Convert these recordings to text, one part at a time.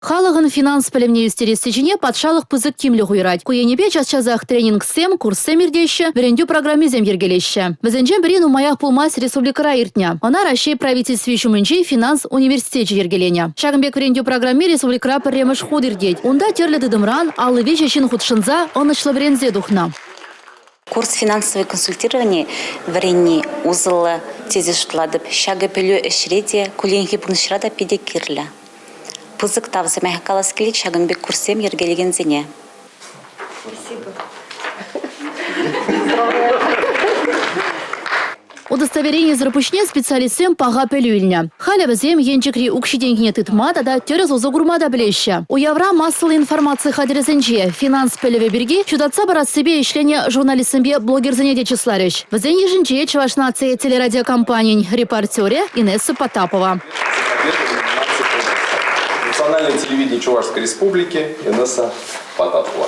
Халығын финанс пілімне үстерестечіне патшалық пызык кимлі ғойрать. Куенепе час-часах тренинг-сем, курс-сем ердеші, верендю программизем ергелеші. Візінжен бірін умаях пулмас республикара иртня. Она Россия правительстве шумынчи финанс университете ергелене. Шагынбек верендю программе республикара пірреміш худ ирдеть. Унда терлі дыдымран, аллы вечешін худшынза, онышлы врензе духна. Курс финансовое консультирование варенье узлы тезештладып, шага пелю эшреде, куленхи пуншрада педикирля. Пузык тавзы мәхкалас келек Шагынбек курсем ергелеген зене. Удостоверение зарапушне специалистем пага пелюльня. Халя візем енчикри укшиденгіне тытма да терез озогурмада білеші. Уявра массовой информации хадерезенче финанс пелеве берги чудатса барат себе ишлене журналистымбе блогерзене де числарыш. Візен ежінче Чувашнация телерадиокомпании репортере Инесса Потапова. Национальное телевидение Чувашской Республики Инесса Потапова.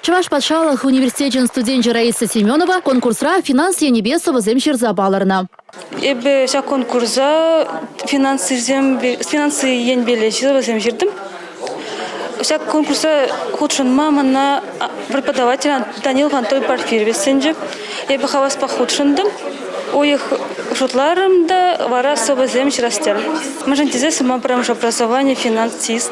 Чуваш патшалық университетен студент Раиса Семенова конкурсра финанс енебесова земшир забаларна. Эбе ша конкурса финансы енбелеші земширдім. Ша конкурса худшын мамана преподаватель Данил Антой Парфирович сенджи. Эбе хавас по худшындым. Оих шутларым да вара соба земш растер. Мажантизе сама промыш образование финансист.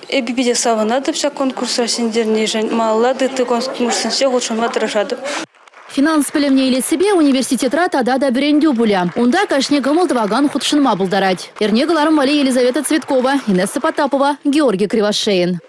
Эби биде саванады вся конкурса сендерней жен малады ты конкурсын все лучше матрашады. Финанс пілімне или себе университетра тада да брендю буля. Унда кашне гымылдываган худшынма булдарать. Эрнегаларым вали Елизавета Цветкова, Инесса Потапова, Георгий Кривошеин.